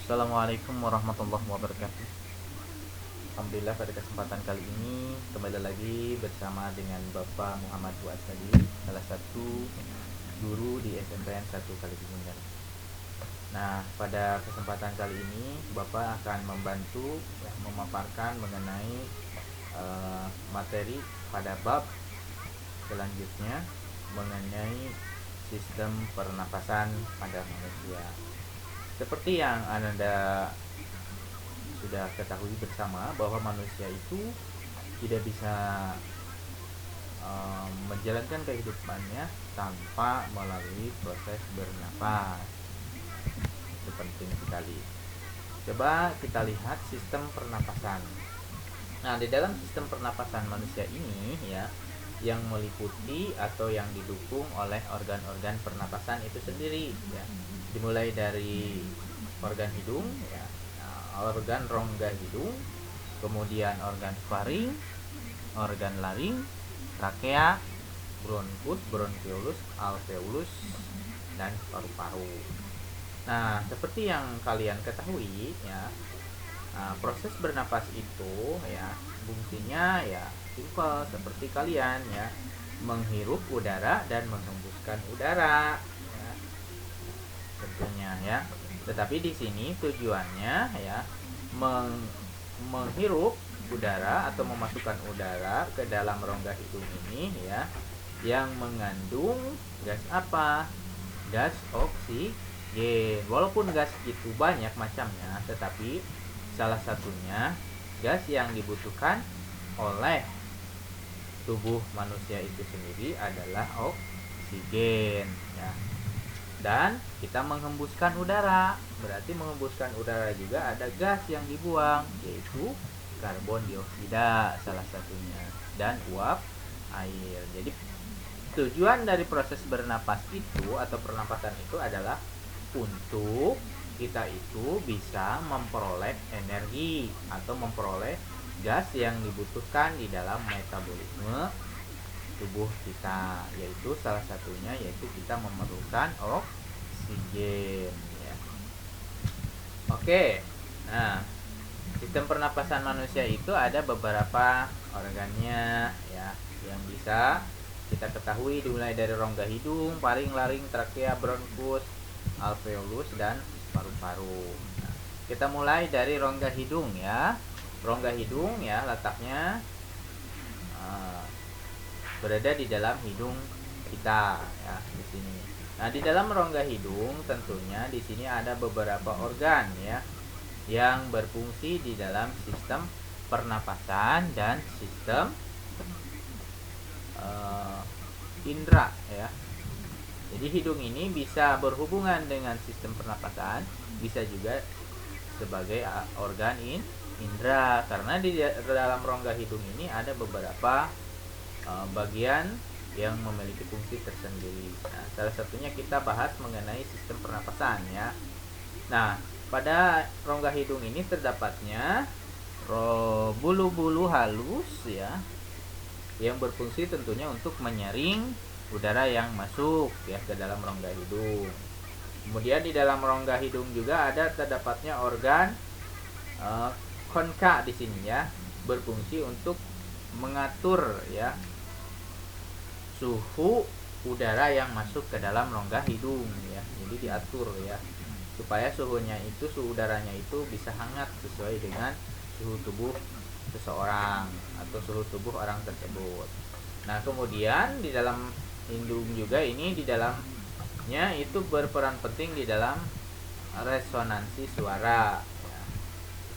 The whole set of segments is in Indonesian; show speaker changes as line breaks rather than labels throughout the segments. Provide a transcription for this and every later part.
Assalamualaikum warahmatullahi wabarakatuh. Alhamdulillah pada kesempatan kali ini kembali lagi bersama dengan Bapak Muhammad Fuad tadi, salah satu guru di SMPN 1 Kaligungan. Nah, pada kesempatan kali ini Bapak akan membantu memaparkan mengenai materi pada bab selanjutnya mengenai sistem pernapasan pada manusia. Seperti yang Anda sudah ketahui bersama bahwa manusia itu tidak bisa menjalankan kehidupannya tanpa melalui proses bernapas. Itu penting sekali. Coba kita lihat sistem pernapasan. Nah, di dalam sistem pernapasan manusia ini ya, yang meliputi atau yang didukung oleh organ-organ pernapasan itu sendiri ya. Dimulai dari organ hidung ya, organ rongga hidung, kemudian organ faring, organ laring, trakea, bronkus, bronkiolus, alveolus, dan paru-paru. Nah, seperti yang kalian ketahui ya, proses bernapas itu ya fungsinya ya simpel seperti kalian ya, menghirup udara dan menghembuskan udara ya, tentunya ya. Tetapi di sini tujuannya ya menghirup udara atau memasukkan udara ke dalam rongga hidung ini ya, yang mengandung gas apa? Gas oksigen. Walaupun gas itu banyak macamnya, tetapi salah satunya gas yang dibutuhkan oleh tubuh manusia itu sendiri adalah oksigen ya. Dan kita menghembuskan udara, berarti menghembuskan udara juga ada gas yang dibuang, yaitu karbon dioksida salah satunya, dan uap air. Jadi tujuan dari proses bernapas itu atau pernapasan itu adalah untuk kita itu bisa memperoleh energi atau memperoleh gas yang dibutuhkan di dalam metabolisme tubuh kita, yaitu salah satunya yaitu kita memerlukan oksigen ya. Oke. Nah, sistem pernapasan manusia itu ada beberapa organnya ya, yang bisa kita ketahui dimulai dari rongga hidung, faring, laring, trakea, bronkus, alveolus, dan paru-paru. Nah, kita mulai dari rongga hidung ya. Rongga hidung ya letaknya berada di dalam hidung kita ya, di sini. Nah, di dalam rongga hidung tentunya di sini ada beberapa organ ya yang berfungsi di dalam sistem pernapasan dan sistem indera ya. Jadi hidung ini bisa berhubungan dengan sistem pernapasan, bisa juga sebagai organ indera, karena di dalam rongga hidung ini ada beberapa bagian yang memiliki fungsi tersendiri. Nah, salah satunya kita bahas mengenai sistem pernapasan ya. Nah, pada rongga hidung ini terdapatnya bulu-bulu halus ya, yang berfungsi tentunya untuk menyaring udara yang masuk ya ke dalam rongga hidung. Kemudian di dalam rongga hidung juga ada terdapatnya organ konka di sini ya, berfungsi untuk mengatur ya suhu udara yang masuk ke dalam rongga hidung ya. Jadi diatur ya supaya suhunya itu, suhu udaranya itu bisa hangat sesuai dengan suhu tubuh seseorang atau suhu tubuh orang tersebut. Nah, kemudian di dalam hidung juga ini di dalamnya itu berperan penting di dalam resonansi suara ya.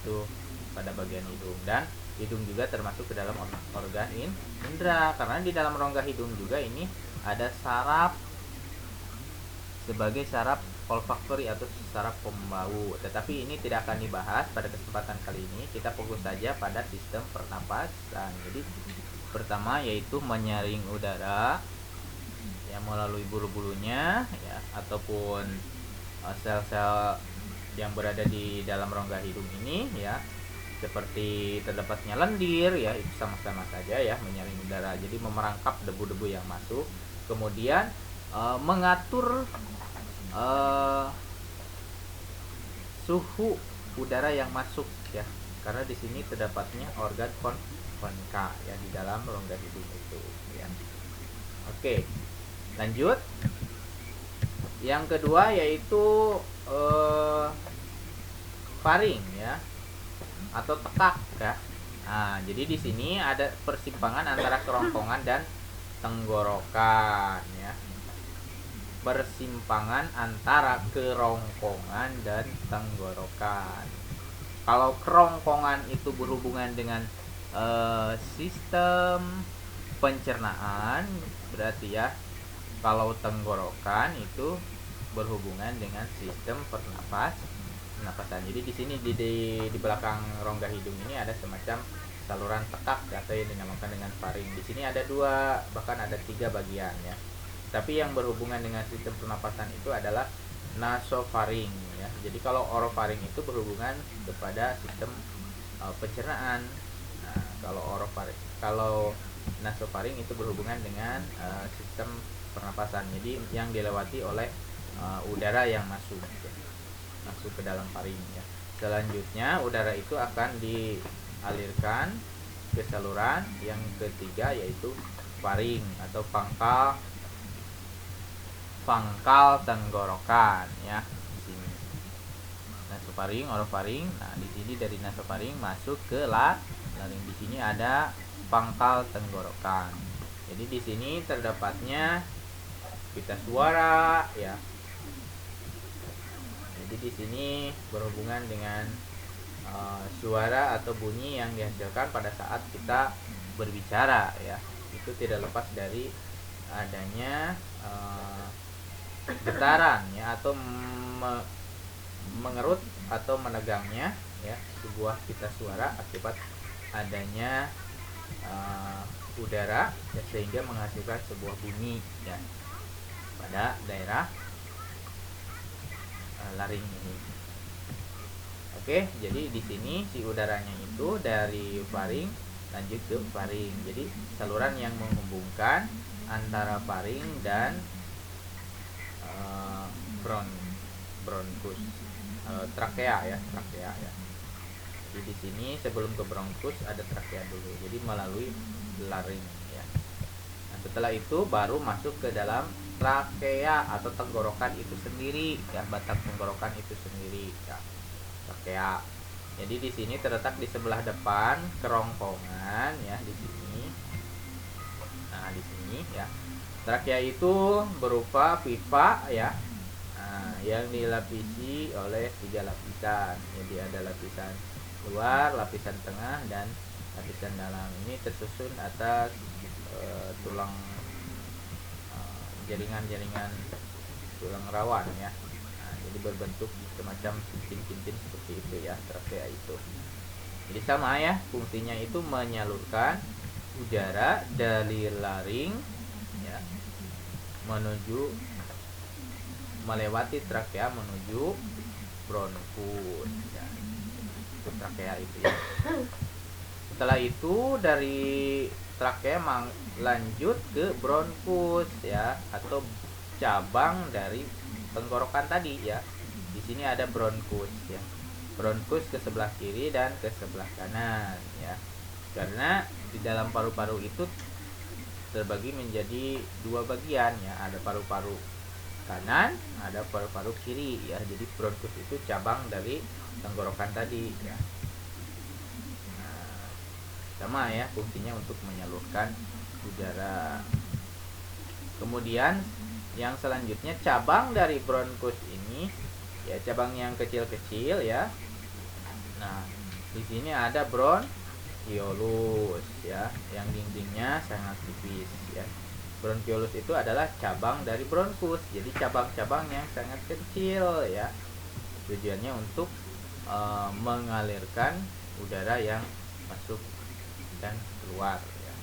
Itu pada bagian hidung, dan hidung juga termasuk ke dalam organ indera, karena di dalam rongga hidung juga ini ada saraf sebagai saraf olfaktori atau saraf pembau. Tetapi ini tidak akan dibahas pada kesempatan kali ini. Kita fokus saja pada sistem pernapasan. Jadi pertama yaitu menyaring udara yang melalui bulu-bulunya ya, ataupun sel-sel yang berada di dalam rongga hidung ini ya, seperti terdapatnya lendir ya, itu sama-sama saja ya menyaring udara, jadi memerangkap debu-debu yang masuk. Kemudian mengatur suhu udara yang masuk ya, karena di sini terdapatnya organ konka ya di dalam rongga hidung itu ya. Oke, lanjut. Yang kedua yaitu faring ya, atau tekak ya. Nah, jadi di sini ada persimpangan antara kerongkongan dan tenggorokan ya. Persimpangan antara kerongkongan dan tenggorokan. Kalau kerongkongan itu berhubungan dengan sistem pencernaan, berarti ya. Kalau tenggorokan itu berhubungan dengan sistem pernapasan. Jadi di sini di belakang rongga hidung ini ada semacam saluran tekak atau yang dinamakan dengan faring. Di sini ada 2 bahkan ada 3 bagian ya. Tapi yang berhubungan dengan sistem pernapasan itu adalah nasofaring ya. Jadi kalau orofaring itu berhubungan kepada sistem pencernaan. Nah, kalau nasofaring itu berhubungan dengan sistem pernapasan. Jadi yang dilewati oleh udara yang masuk ke dalam faring ya. Selanjutnya udara itu akan dialirkan ke saluran yang ketiga yaitu faring atau pangkal tenggorokan ya. Di sini nasofaring, orofaring. Nah, di sini dari nasofaring masuk ke laring. Di sini ada pangkal tenggorokan. Jadi di sini terdapatnya pita suara ya. Jadi di sini berhubungan dengan suara atau bunyi yang dihasilkan pada saat kita berbicara ya. Itu tidak lepas dari adanya getaran ya, atau mengerut atau menegangnya ya sebuah pita suara akibat adanya udara ya, sehingga menghasilkan sebuah bunyi ya pada daerah laring ini. Oke, jadi di sini si udaranya itu dari faring lanjut ke faring. Jadi saluran yang menghubungkan antara faring dan bronkus, trakea ya. Jadi di sini sebelum ke bronkus ada trakea dulu. Jadi melalui laring ya. Nah, setelah itu baru masuk ke dalam trakea atau tenggorokan itu sendiri ya, batang tenggorokan itu sendiri ya, trakea. Jadi di sini terletak di sebelah depan kerongkongan ya, di sini. Nah, di sini ya. Trakea itu berupa pipa ya. Nah, yang dilapisi oleh 3 lapisan. Jadi ada lapisan luar, lapisan tengah, dan lapisan dalam. Ini tersusun atas tulang jaringan tulang rawan ya. Nah, jadi berbentuk semacam cincin-cincin seperti itu ya, trakea itu. Jadi sama ya, fungsinya itu menyalurkan udara dari laring ya menuju melewati trakea menuju bronkus ya. Itu trakea itu ya. Setelah itu dari trakea lanjut ke bronkus ya, atau cabang dari tenggorokan tadi ya. Di sini ada bronkus ya. Bronkus ke sebelah kiri dan ke sebelah kanan ya. Karena di dalam paru-paru itu terbagi menjadi 2 bagian ya. Ada paru-paru kanan, ada paru-paru kiri ya. Jadi bronkus itu cabang dari tenggorokan tadi ya. Nah, sama ya fungsinya untuk menyalurkan udara. Kemudian yang selanjutnya cabang dari bronkus ini ya, cabang yang kecil-kecil ya. Nah, di sini ada bronkiolus ya, yang dindingnya sangat tipis ya. Bronkiolus itu adalah cabang dari bronkus. Jadi cabang-cabang yang sangat kecil ya. Tujuannya untuk mengalirkan udara yang masuk dan keluar ya.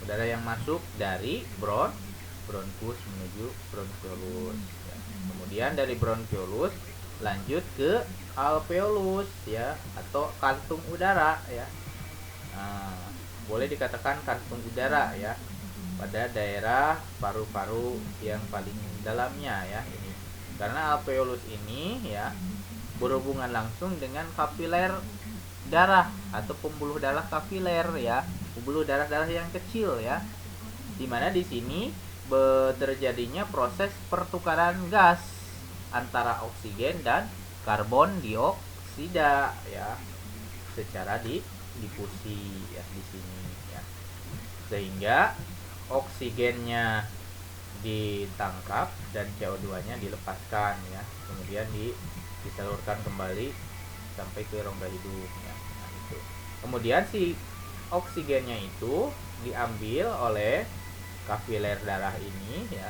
Udara yang masuk dari bronkus menuju bronkiolus ya. Kemudian dari bronkiolus lanjut ke alveolus ya, atau kantung udara ya. Nah, boleh dikatakan kantung udara ya pada daerah paru-paru yang paling dalamnya ya ini. Karena alveolus ini ya berhubungan langsung dengan kapiler darah atau pembuluh darah kapiler ya, pembuluh darah-darah yang kecil ya. Dimana di sini terjadinya proses pertukaran gas antara oksigen dan karbon dioksida ya, secara difusi ya di sini ya. Sehingga oksigennya ditangkap dan CO2-nya dilepaskan ya. Kemudian disalurkan kembali sampai ke rongga hidung ya. Nah, itu. Kemudian si oksigennya itu diambil oleh kapiler darah ini ya,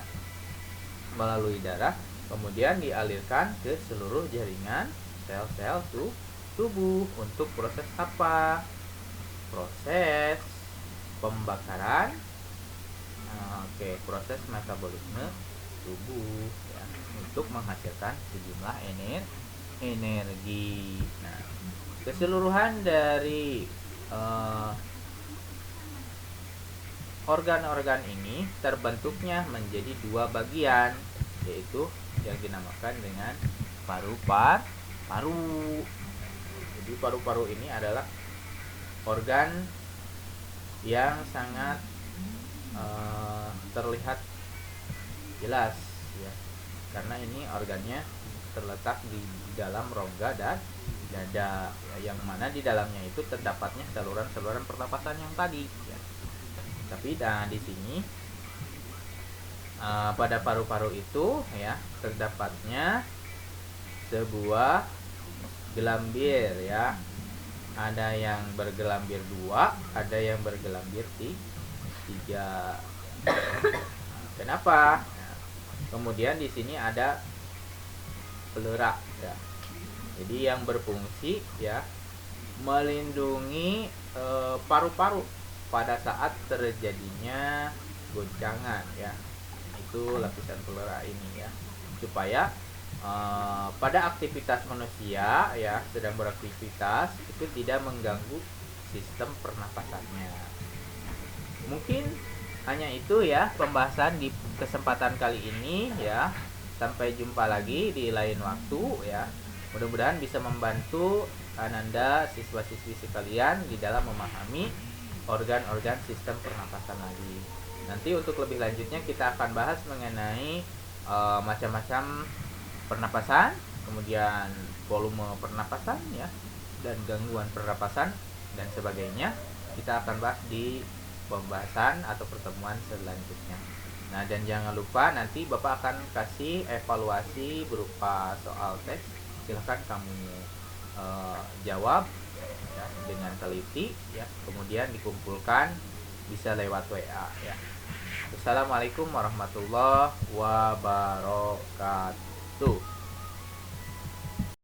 melalui darah, kemudian dialirkan ke seluruh jaringan sel-sel tubuh untuk proses apa? Proses pembakaran. Proses metabolisme tubuh ya, untuk menghasilkan sejumlah energi. Nah, keseluruhan dari organ-organ ini terbentuknya menjadi dua bagian, yaitu yang dinamakan dengan paru-paru. Jadi paru-paru ini adalah organ yang sangat terlihat jelas ya, karena ini organnya terletak di dalam rongga dan dada ya, yang mana di dalamnya itu terdapatnya saluran-saluran pernapasan yang tadi ya. Tapi di sini pada paru-paru itu ya terdapatnya sebuah gelambir ya, ada yang bergelambir 2, ada yang bergelambir 3. Kenapa? Nah, kemudian di sini ada pleura ya. Jadi yang berfungsi ya melindungi paru-paru pada saat terjadinya goncangan ya. Itu lapisan pleura ini ya, supaya pada aktivitas manusia ya, sedang beraktivitas itu tidak mengganggu sistem pernapasannya. Mungkin hanya itu ya pembahasan di kesempatan kali ini ya. Sampai jumpa lagi di lain waktu ya. Mudah-mudahan bisa membantu Ananda siswa-siswi sekalian di dalam memahami organ-organ sistem pernapasan lagi. Nanti untuk lebih lanjutnya kita akan bahas mengenai macam-macam pernapasan, kemudian volume pernapasan ya, dan gangguan pernapasan dan sebagainya. Kita akan bahas di pembahasan atau pertemuan selanjutnya. Nah, dan jangan lupa nanti Bapak akan kasih evaluasi berupa soal teks. Silahkan kamu jawab ya, dengan teliti ya, kemudian dikumpulkan, bisa lewat WA ya. Assalamualaikum warahmatullahi wabarakatuh.